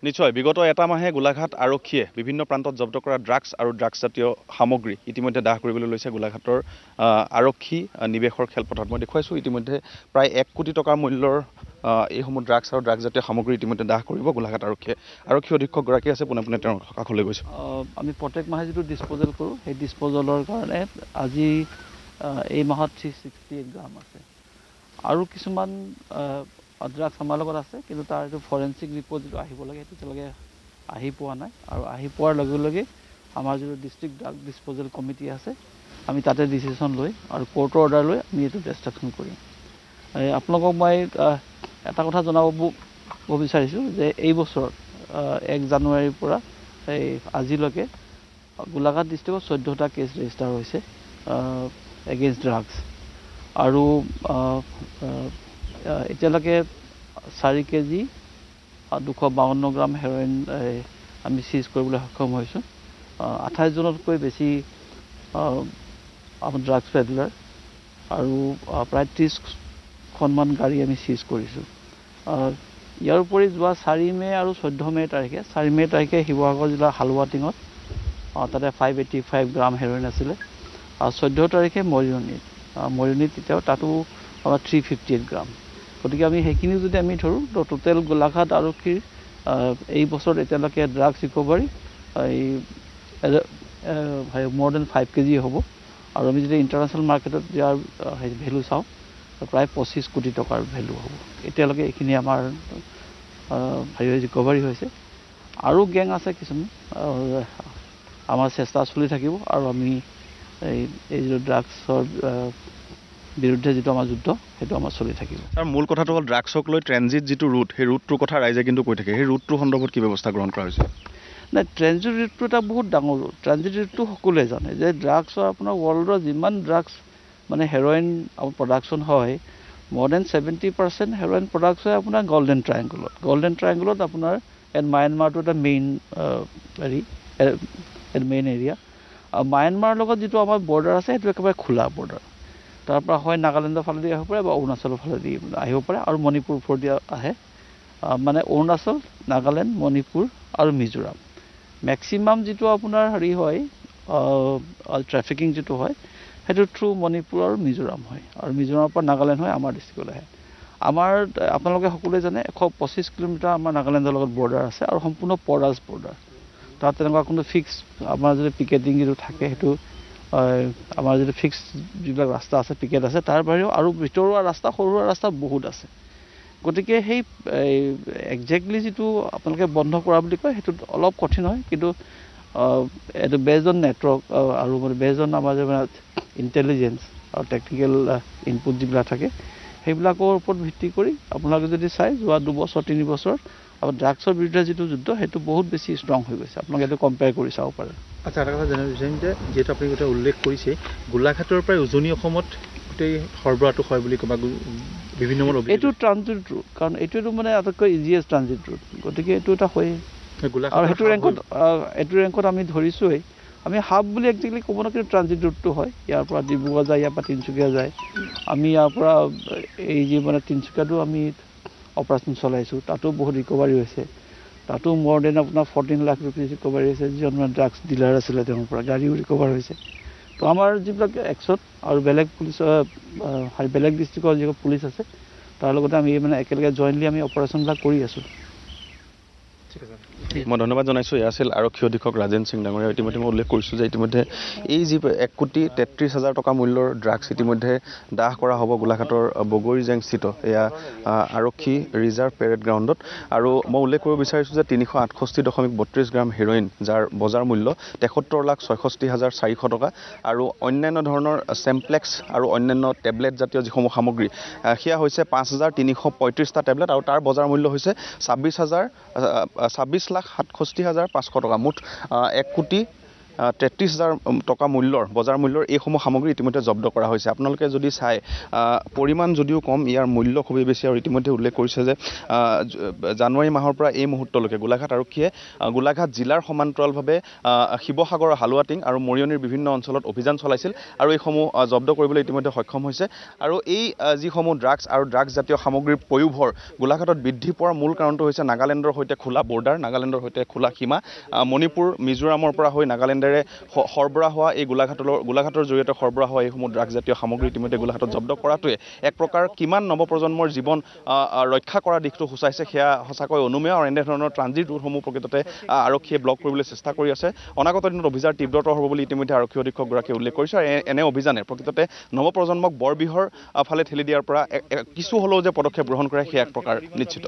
নিশ্চয় বিগত এটা মাহে গোলাঘাট আৰক্ষীয়ে বিভিন্ন প্ৰান্তত জব্দ কৰা ড্ৰাগছ আৰু ড্ৰাগছজাতীয় সামগ্ৰী ইতিমধ্যে দাহ কৰিবলৈ লৈছে গোলাঘাটৰ আৰক্ষী নিৱেশৰ খেলপথাৰত। মই দেখুৱাইছোঁ ইতিমধ্যে প্ৰায় 1 কোটি টকাৰ মূল্যৰ এইসমূহ ড্ৰাগছ আৰু ড্ৰাগছজাতীয় সামগ্ৰী ইতিমধ্যে দাহ কৰিব গোলাঘাট আৰক্ষীয়ে। আৰক্ষী অধীক্ষকগৰাকী আছে, পোনে পোনে তেওঁৰ কাষলৈ গৈছোঁ। আমি প্ৰত্যেক মাহে যিটো ডিছপ'জেল কৰোঁ সেই ডিছপ'জেলৰ কাৰণে আজি এই মাহত 368 গ্ৰাম আছে। আৰু কিছুমান ড্ৰাগছ আমাৰ লগত আছে, কিন্তু তাৰ এইটো ফৰেঞ্চিক ৰিপৰ্ট যিটো আহিব লাগে সেইটো এতিয়ালৈকে আহি পোৱা নাই। আৰু আহি পোৱাৰ লগে লগে আমাৰ যিটো ডিষ্ট্ৰিক্ট ড্ৰাগ ডিছপ'জেল কমিটি আছে আমি তাতে ডিচিশ্যন লৈ আৰু কোৰ্টৰ অৰ্ডাৰ লৈ আমি এইটো ডিষ্ট্ৰাকশ্যন কৰিম। আপোনালোকক মই এটা কথা জনাব বিচাৰিছোঁ যে এই বছৰত 1 জানুৱাৰীৰ পৰা এই আজিলৈকে গোলাঘাট ডিষ্ট্ৰিক্টত 14টা কেছ ৰেজিষ্টাৰ হৈছে এগেইনষ্ট ড্ৰাগছ। আৰু এতিয়ালৈকে 4 কেজি 252 গ্ৰাম হেৰইন আমি চিজ কৰিবলৈ সক্ষম হৈছোঁ। 28 জনতকৈ বেছি আমাৰ ড্ৰাগছ পেডলাৰ আৰু প্ৰায় 30খনমান গাড়ী আমি চিজ কৰিছোঁ। ইয়াৰ উপৰি যোৱা 4 মে' আৰু 14 মে' তাৰিখে 4 মে' তাৰিখে শিৱসাগৰ জিলাৰ হালুৱাটিঙত তাতে 585 গ্ৰাম হেৰইন আছিলে। আৰু 14 তাৰিখে মৰিয়নিত তেতিয়াও তাতো আমাৰ 358 গ্ৰাম। গতিকে আমি সেইখিনি যদি আমি ধৰোঁ তো টোটেল গোলাঘাট আৰক্ষীৰ এই বছৰত এতিয়ালৈকে ড্ৰাগছ ৰিকভাৰী মোৰ দেন 5 কেজি হ'ব। আৰু আমি যদি ইণ্টাৰনেশ্যনেল মাৰ্কেটত ইয়াৰ ভেলু চাওঁ প্ৰায় 25 কোটি টকাৰ ভেলু হ'ব। এতিয়ালৈকে এইখিনি আমাৰ ৰিকভাৰী হৈছে। আৰু গেং আছে কিছুমান, আমাৰ চেষ্টা চলি থাকিব আৰু আমি এই যিটো ড্ৰাগছৰ বিৰুদ্ধে যিটো আমাৰ যুদ্ধ সেইটো আমাৰ চলি থাকিব। আৰু মূল কথাটো হ'ল ড্ৰাগছক লৈ ট্ৰেনজিট যিটো ৰুট, সেই ৰুটটোৰ কথা ৰাইজে কিন্তু কৈ থাকে। সেই ৰুটটোৰ সন্দৰ্ভত কি ব্যৱস্থা গ্ৰহণ কৰা হৈছে? নাই, ট্ৰেনজিট ৰুটটো এটা বহুত ডাঙৰ ৰুট। ট্ৰেনজিট ৰুটটো সকলোৱে জানে যে ড্ৰাগছৰ আপোনাৰ ৱৰ্ল্ডৰ যিমান ড্ৰাগছ মানে হেৰইন প্ৰডাকশ্যন হয়, মোৰ দেন 70% হেৰইন প্ৰডাক্টছ হয় আপোনাৰ গল্ডেন ট্ৰায়েংগুলত। গল্ডেন ট্ৰায়েংগুলত আপোনাৰ মায়ানমাৰটো এটা মেইন এৰিয়া। আৰু মায়ানমাৰৰ লগত যিটো আমাৰ বৰ্ডাৰ আছে সেইটো একেবাৰে খোলা বৰ্ডাৰ। তাৰ পৰা হয় নাগালেণ্ডৰ ফালেদি আহিব পাৰে বা অৰুণাচলৰ ফালেদি আহিব পাৰে আৰু মণিপুৰ ফালেদি আহে। মানে অৰুণাচল, নাগালেণ্ড, মণিপুৰ আৰু মিজোৰাম মেক্সিমাম যিটো আপোনাৰ হয় ট্ৰেফিকিং যিটো হয় সেইটো থ্ৰু মণিপুৰ আৰু মিজোৰাম হয়। আৰু মিজোৰামৰ পৰা নাগালেণ্ড হয় আমাৰ ডিষ্ট্ৰিক্টলৈ আহে। আমাৰ আপোনালোকে সকলোৱে জানে 125 কিলোমিটাৰ আমাৰ নাগালেণ্ডৰ লগত বৰ্ডাৰ আছে আৰু সম্পূৰ্ণ পৰাজ বৰ্ডাৰ। তাত তেনেকুৱা কোনো ফিক্স আমাৰ যদি পিকেটিং যিটো থাকে সেইটো আমাৰ যিটো ফিক্স যিবিলাক ৰাস্তা আছে পিকেট আছে, তাৰ বাহিৰেও আৰু ভিতৰুৱা ৰাস্তা সৰু সুৰা ৰাস্তা বহুত আছে। গতিকে সেই একজেক্টলি যিটো আপোনালোকে বন্ধ কৰা বুলি কয় সেইটো অলপ কঠিন হয়, কিন্তু এইটো বেজ অন নেটৱৰ্ক আৰু বেজ অন আমাৰ ইণ্টেলিজেঞ্চ আৰু টেকনিকেল ইনপুট যিবিলাক থাকে সেইবিলাকৰ ওপৰত ভিত্তি কৰি আপোনালোকে যদি চাই যোৱা 2 বছৰ 3 বছৰত আৰু ড্ৰাগছৰ বিৰুদ্ধে যিটো যুদ্ধ সেইটো বহুত বেছি ষ্ট্ৰং হৈ গৈছে। আপোনালোকে এইটো কম্পেয়াৰ কৰি চাব পাৰে। আচ্ছা, এটা কথা জানিব বিচাৰিম যে যিহেতু আপুনি গোটেই উল্লেখ কৰিছে গোলাঘাটৰ পৰাই উজনি অসমত গোটেই সৰবৰাহটো হয় বুলি ক'বা বিভিন্ন এইটো ট্ৰানজিট ৰুট, কাৰণ এইটোতো মানে আটাইতকৈ ইজিয়েষ্ট ট্ৰানজিট ৰুট। গতিকে এইটো এটা হয়েই আৰু এইটো ৰেংকত আমি ধৰিছোঁৱেই। আমি হাব বুলি একজেক্টলি ক'ব নোৱাৰোঁ, কিন্তু ট্ৰানজিট ৰুটটো হয়। ইয়াৰ পৰা ডিব্ৰুগড় যায়, ইয়াৰ পৰা তিনিচুকীয়া যায়। আমি ইয়াৰ পৰা এই যি মানে তিনিচুকীয়াতো আমি অপাৰেশ্যন চলাইছোঁ, তাতো বহুত ৰিকভাৰী হৈছে। তাতো মোৰ দেন আপোনাৰ 14 লাখ ৰুপিজ ৰিকভাৰী হৈছে। যিজন মানে ড্ৰাগছ ডিলাৰ আছিলে তেওঁৰ পৰা গাড়ীও ৰিকভাৰ হৈছে। তো আমাৰ যিবিলাক একশ্যন আৰু বেলেগ পুলিচৰ বেলেগ ডিষ্ট্ৰিক্টৰ যিবোৰ পুলিচ আছে তাৰ লগতে আমি মানে একেলগে জইণ্টলি আমি অপাৰেশ্যনবিলাক কৰি আছোঁ। মই ধন্যবাদ জনাইছোঁ। এয়া আছিল আৰক্ষী অধীক্ষক ৰাজেন সিং ডাঙৰীয়া। ইতিমধ্যে মই উল্লেখ কৰিছোঁ যে ইতিমধ্যে এই যি 1,33,000 টকা মূল্যৰ ড্ৰাগছ ইতিমধ্যে দাহ কৰা হ'ব গোলাঘাটৰ বগৰীজেংস্থিত এয়া আৰক্ষী ৰিজাৰ্ভ পেৰেড গ্ৰাউণ্ডত। আৰু মই উল্লেখ কৰিব বিচাৰিছোঁ যে 368.32 গ্ৰাম হেৰইন, যাৰ বজাৰ মূল্য 73,66,400 টকা, আৰু অন্যান্য ধৰণৰ চেম্প্লেক্স আৰু অন্যান্য টেবলেট জাতীয় যিসমূহ সামগ্ৰী সেয়া হৈছে 5,335টা টেবলেট, আৰু তাৰ বজাৰ মূল্য হৈছে 26,67,500 টকা। মুঠ 1,00,00,000 33,000 টকা মূল্যৰ বজাৰ মূল্যৰ এইসমূহ সামগ্ৰী ইতিমধ্যে জব্দ কৰা হৈছে আপোনালোকে যদি চাই পৰিমাণ যদিও কম ইয়াৰ মূল্য খুবেই বেছি আৰু ইতিমধ্যে উল্লেখ কৰিছে যে জানুৱাৰী মাহৰ পৰা এই মুহূৰ্তলৈকে গোলাঘাট আৰক্ষীয়ে গোলাঘাট জিলাৰ সমান্তৰালভাৱে শিৱসাগৰ হালুৱাটিং আৰু মৰিয়নিৰ বিভিন্ন অঞ্চলত অভিযান চলাইছিল আৰু এইসমূহ জব্দ কৰিবলৈ ইতিমধ্যে সক্ষম হৈছে আৰু এই যিসমূহ ড্ৰাগছ আৰু ড্ৰাগছ জাতীয় সামগ্ৰীৰ পয়োভৰ গোলাঘাটত বৃদ্ধি পোৱাৰ মূল কাৰণটো হৈছে নাগালেণ্ডৰ সৈতে খোলা বৰ্ডাৰ নাগালেণ্ডৰ সৈতে খোলা সীমা মণিপুৰ মিজোৰামৰ পৰা হৈ নাগালেণ্ডেৰে সৰবৰাহ হোৱা এই গোলাঘাটৰ জৰিয়তে সৰবৰাহ হোৱা এইসমূহ ড্ৰাগছ জাতীয় সামগ্ৰী ইতিমধ্যে গোলাঘাটত জব্দ কৰাটোৱে এক প্ৰকাৰ কিমান নৱপ্ৰজন্মৰ জীৱন ৰক্ষা কৰা দিশটো সূচাইছে সেয়া সঁচাকৈ অনুমেয় আৰু এনেধৰণৰ ট্ৰানজিট ৰুটসমূহ প্ৰকৃততে আৰক্ষীয়ে ব্লক কৰিবলৈ চেষ্টা কৰি আছে অনাগত দিনত অভিযান তীব্ৰতৰ হ'ব বুলি ইতিমধ্যে আৰক্ষী অধীক্ষকগৰাকীয়ে উল্লেখ কৰিছে আৰু এনে অভিযানে প্ৰকৃততে নৱপ্ৰজন্মক বৰবিহৰ ফালে ঠেলি দিয়াৰ পৰা কিছু হ'লেও যে পদক্ষেপ গ্ৰহণ কৰে সেয়া এক প্ৰকাৰ নিশ্চিত